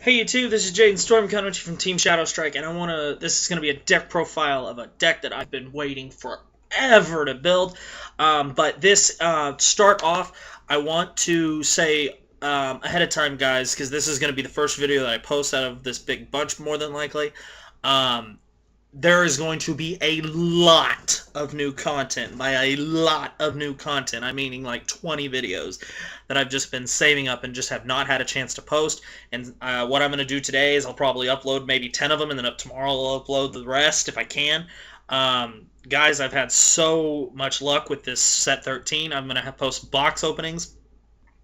Hey YouTube, this is Jaden Storm coming to you from Team Shadowstrike, and this is gonna be a deck profile of a deck that I've been waiting forever to build. But this start off, I want to say ahead of time, guys, because this is gonna be the first video that I post out of this big bunch, more than likely. There is going to be a lot of new content. By a lot of new content, I'm meaning like 20 videos that I've just been saving up and just have not had a chance to post. And what I'm going to do today is I'll probably upload maybe 10 of them, and then tomorrow I'll upload the rest if I can. Guys, I've had so much luck with this set 13. I'm going to post box openings.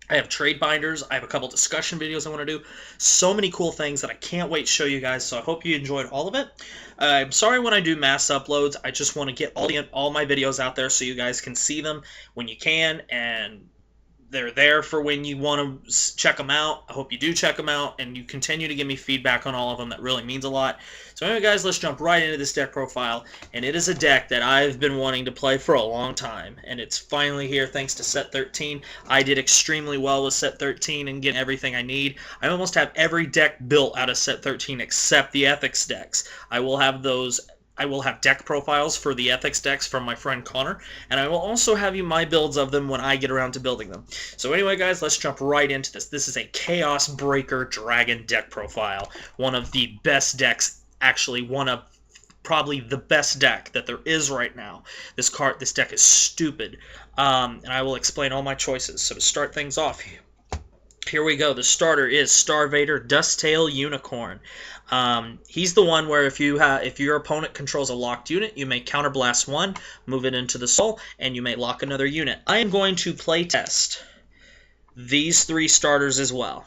I have trade binders. I have a couple discussion videos I want to do. So many cool things that I can't wait to show you guys, so I hope you enjoyed all of it. I'm sorry when I do mass uploads. I just want to get all my videos out there so you guys can see them when you can, and they're there for when you want to check them out. I hope you do check them out, and you continue to give me feedback on all of them. That really means a lot. So anyway, guys, let's jump right into this deck profile. And it is a deck that I've been wanting to play for a long time, and it's finally here thanks to set 13. I did extremely well with set 13 and getting everything I need. I almost have every deck built out of set 13 except the Ethics decks. I will have deck profiles for the Ethics decks from my friend Connor, and I will also have you my builds of them when I get around to building them. So anyway, guys, let's jump right into this. This is a ChaosBreakerDragon deck profile. One of the best decks, actually one of probably the best deck that there is right now. This deck is stupid, and I will explain all my choices. So to start things off, here we go. The starter is Starvader Dusttail Unicorn. He's the one where if your opponent controls a locked unit, you may counterblast one, move it into the soul, and you may lock another unit. I am going to play test these three starters as well.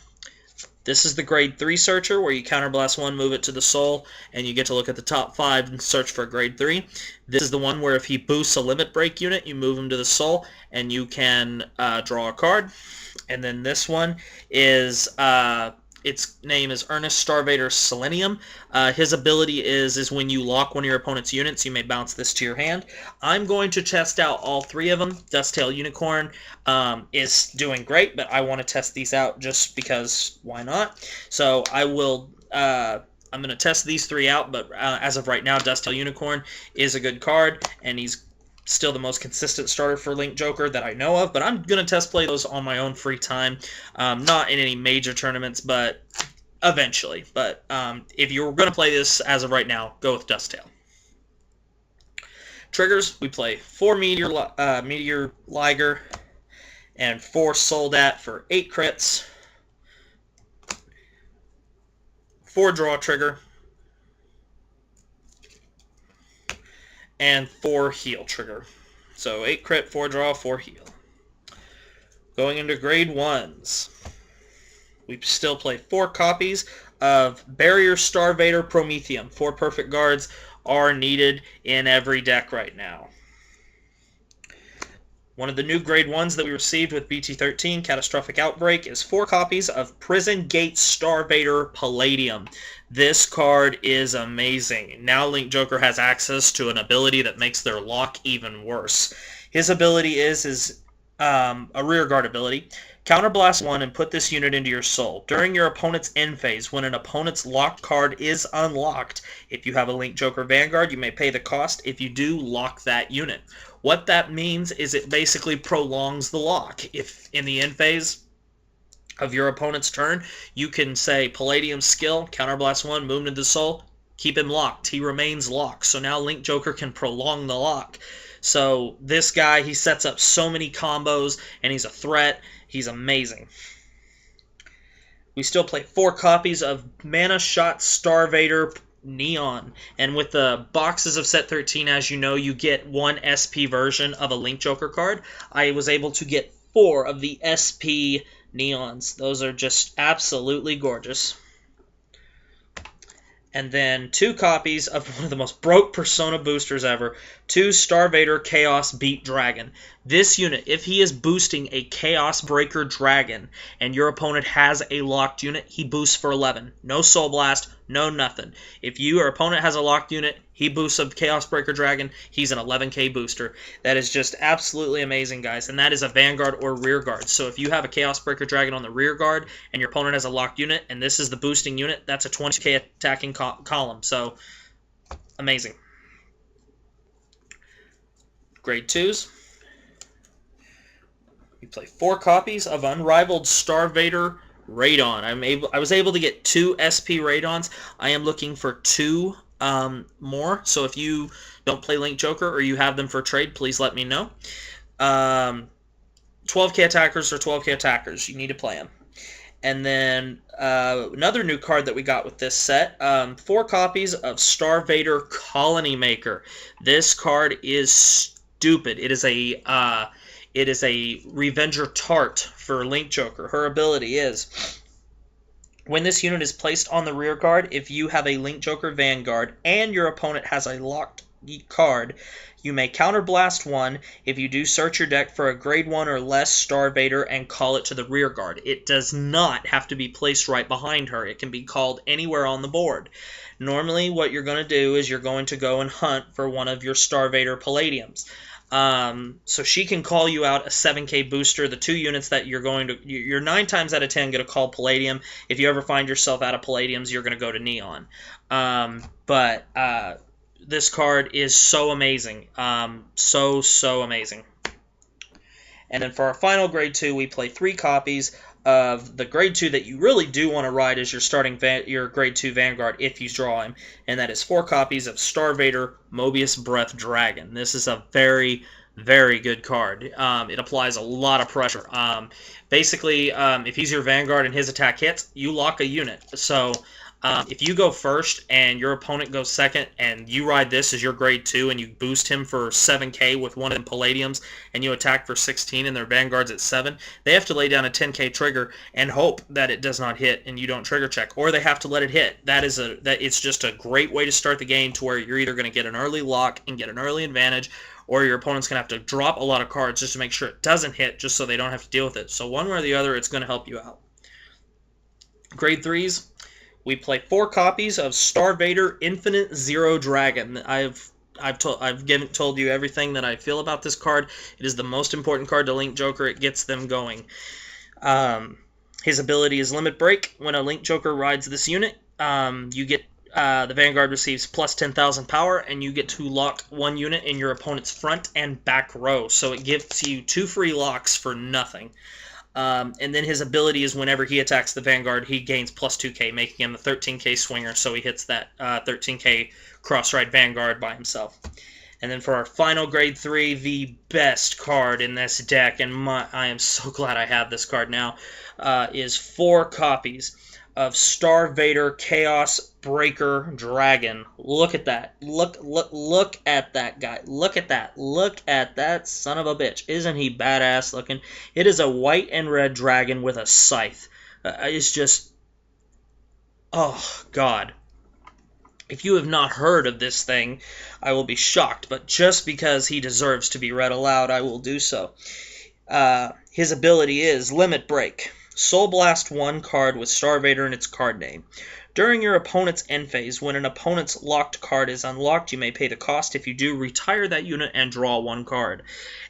This is the grade 3 searcher, where you counterblast one, move it to the soul, and you get to look at the top 5 and search for a grade 3. This is the one where if he boosts a limit break unit, you move him to the soul, and you can draw a card. And then this one is, its name is Ernest Starvader Selenium. His ability is when you lock one of your opponent's units, you may bounce this to your hand. I'm going to test out all three of them. Dusttail Unicorn is doing great, but I want to test these out just because why not? So I will... I'm going to test these three out, but as of right now, Dusttail Unicorn is a good card, and he's still the most consistent starter for Link Joker that I know of, but I'm going to test play those on my own free time. Not in any major tournaments, but eventually. But if you're going to play this as of right now, go with Dusttail. Triggers, we play 4 Meteor Liger and 4 Soldat for 8 crits, 4 Draw Trigger, and 4 heal trigger. So 8 crit, 4 draw, 4 heal. Going into grade 1s, we still play 4 copies of Barrier Starvader Prometheum. 4 perfect guards are needed in every deck right now. One of the new grade 1s that we received with BT13 Catastrophic Outbreak is 4 copies of Prison Gate Starvader Palladium. This card is amazing. Now Link Joker has access to an ability that makes their lock even worse. His ability is a rear guard ability. Counterblast 1 and put this unit into your soul. During your opponent's end phase, when an opponent's locked card is unlocked, if you have a Link Joker Vanguard, you may pay the cost. If you do, lock that unit. What that means is it basically prolongs the lock. If in the end phase of your opponent's turn, you can say Palladium skill, counterblast 1, move into the soul, keep him locked. He remains locked. So now Link Joker can prolong the lock. So this guy, he sets up so many combos, and he's a threat. He's amazing. We still play 4 copies of Mana Shot Starvader Neon, and with the boxes of set 13, as you know, you get 1 SP version of a Link Joker card. I was able to get 4 of the SP Neons. Those are just absolutely gorgeous. And then 2 copies of one of the most broke Persona boosters ever, 2 Starvader Chaos Beat Dragon. This unit, if he is boosting a Chaos Breaker Dragon and your opponent has a locked unit, he boosts for 11. No Soul Blast, no nothing. If your opponent has a locked unit, He boosts a ChaosBreaker Dragon. He's an 11k booster. That is just absolutely amazing, guys. And that is a Vanguard or rear guard. So if you have a ChaosBreaker Dragon on the rear guard and your opponent has a locked unit, and this is the boosting unit, that's a 20k attacking column. So amazing. Grade 2s. You play 4 copies of Unrivaled Starvader Radon. I was able to get 2 SP Radons. I am looking for 2 more. So if you don't play Link Joker or you have them for trade, please let me know. 12k attackers or 12k attackers. You need to play them. And then another new card that we got with this set, 4 copies of Starvader Colony Maker. This card is stupid. It is a Revenger Tart for Link Joker. Her ability is, when this unit is placed on the rear guard, if you have a Link Joker Vanguard and your opponent has a locked card, you may counterblast 1. If you do, search your deck for a grade 1 or less Starvader and call it to the rear guard. It does not have to be placed right behind her. It can be called anywhere on the board. Normally, what you're going to do is you're going to go and hunt for one of your Starvader Palladiums. So she can call you out a 7k booster. The 2 units that you're 9 times out of 10 going to call Palladium. If you ever find yourself out of Palladiums, you're going to go to Neon. This card is so amazing. So amazing. And then for our final grade 2, we play 3 copies of the grade 2 that you really do want to ride as your grade 2 Vanguard if you draw him, and that is 4 copies of Starvader Mobius Breath Dragon. This is a very, very good card. It applies a lot of pressure. Basically, if he's your Vanguard and his attack hits, you lock a unit. So if you go first and your opponent goes second and you ride this as your grade 2 and you boost him for 7k with one of them Palladiums and you attack for 16 and their Vanguard's at 7, they have to lay down a 10k trigger and hope that it does not hit and you don't trigger check, or they have to let it hit. It's just a great way to start the game to where you're either going to get an early lock and get an early advantage, or your opponent's going to have to drop a lot of cards just to make sure it doesn't hit, just so they don't have to deal with it. So one way or the other, it's going to help you out. Grade 3s. We play 4 copies of Starvader Infinite Zero Dragon. I've told you everything that I feel about this card. It is the most important card to Link Joker. It gets them going. His ability is Limit Break. When a Link Joker rides this unit, you get the Vanguard receives plus 10,000 power, and you get to lock 1 unit in your opponent's front and back row. So it gives you 2 free locks for nothing. And then his ability is whenever he attacks the Vanguard, he gains plus 2k, making him a 13k swinger, so he hits that 13k cross-ride Vanguard by himself. And then for our final grade 3, the best card in this deck, and I am so glad I have this card now, is 4 copies of Starvader ChaosBreaker Dragon. Look at that. Look at that guy. Look at that. Look at that son of a bitch. Isn't he badass looking? It is a white and red dragon with a scythe. It's just... oh, God. If you have not heard of this thing, I will be shocked, but just because he deserves to be read aloud, I will do so. His ability is Limit Break. Soul Blast 1 card with Starvader in its card name. During your opponent's end phase, when an opponent's locked card is unlocked, you may pay the cost. If you do, retire that unit and draw 1 card.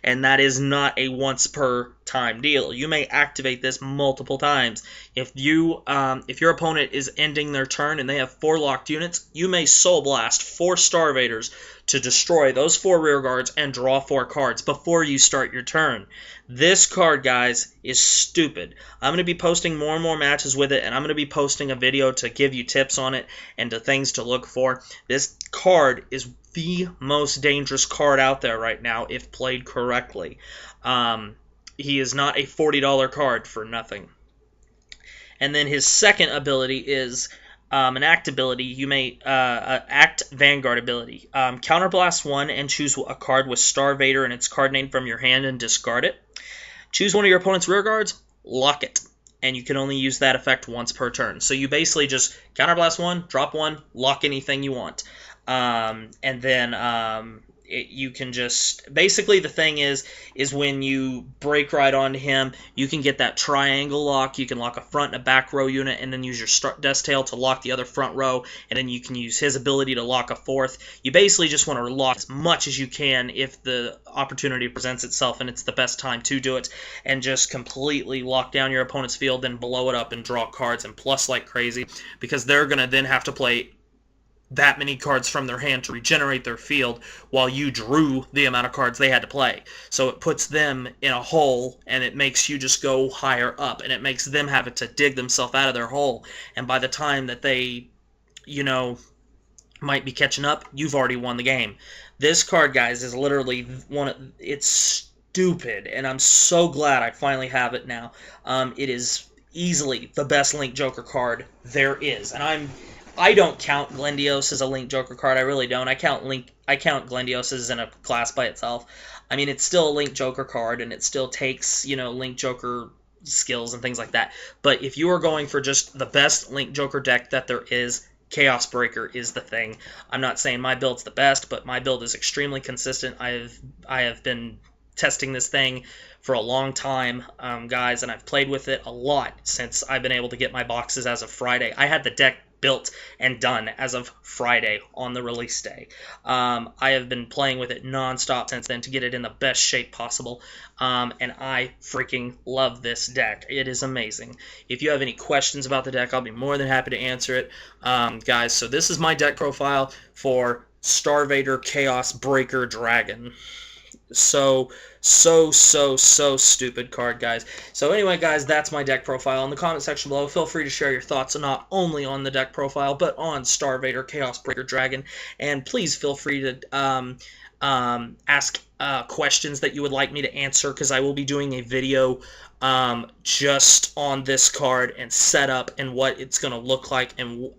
And that is not a once per time deal. You may activate this multiple times. If your opponent is ending their turn and they have 4 locked units, you may Soul Blast 4 Starvaders to destroy those 4 rear guards and draw 4 cards before you start your turn. This card, guys, is stupid. I'm going to be posting more and more matches with it, and I'm going to be posting a video to give you tips on it and to things to look for. This card is the most dangerous card out there right now if played correctly. He is not a $40 card for nothing. And then his second ability is an act ability. You may act Vanguard ability. Counterblast 1 and choose a card with Starvader and its card name from your hand and discard it. Choose one of your opponent's rear guards, lock it, and you can only use that effect once per turn. So you basically just Counterblast 1, drop 1, lock anything you want. And then you can just basically, the thing is when you break right onto him, you can get that triangle lock. You can lock a front and a back row unit, and then use your Death's Tail to lock the other front row, and then you can use his ability to lock a fourth. You basically just want to lock as much as you can if the opportunity presents itself and it's the best time to do it, and just completely lock down your opponent's field, then blow it up and draw cards and plus like crazy, because they're going to then have to play that many cards from their hand to regenerate their field while you drew the amount of cards they had to play. So it puts them in a hole, and it makes you just go higher up, and it makes them have to dig themselves out of their hole. And by the time that they, might be catching up, you've already won the game. This card, guys, is literally it's stupid, and I'm so glad I finally have it now. It is easily the best Link Joker card there is, and I don't count Glendios as a Link Joker card. I really don't. I count Glendios as in a class by itself. I mean, it's still a Link Joker card, and it still takes, Link Joker skills and things like that. But if you are going for just the best Link Joker deck that there is, Chaos Breaker is the thing. I'm not saying my build's the best, but my build is extremely consistent. I have been testing this thing for a long time, guys, and I've played with it a lot since I've been able to get my boxes as of Friday. I had the deck built and done as of Friday on the release day. I have been playing with it non-stop since then to get it in the best shape possible, and I freaking love this deck. It is amazing. If you have any questions about the deck, I'll be more than happy to answer it. Guys, so this is my deck profile for Starvader Chaos Breaker Dragon. So stupid card, guys. So anyway, guys, that's my deck profile. In the comment section below, feel free to share your thoughts not only on the deck profile, but on Starvader Chaos Breaker Dragon. And please feel free to ask questions that you would like me to answer, because I will be doing a video just on this card and setup and what it's going to look like, and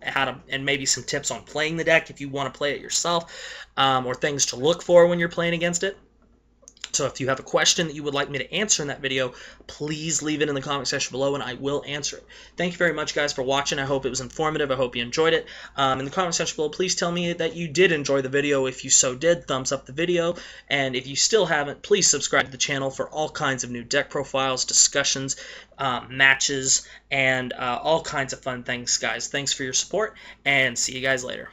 and maybe some tips on playing the deck if you want to play it yourself, or things to look for when you're playing against it. So if you have a question that you would like me to answer in that video, please leave it in the comment section below, and I will answer it. Thank you very much, guys, for watching. I hope it was informative. I hope you enjoyed it. In the comment section below, please tell me that you did enjoy the video. If you so did, thumbs up the video. And if you still haven't, please subscribe to the channel for all kinds of new deck profiles, discussions, matches, and all kinds of fun things, guys. Thanks for your support, and see you guys later.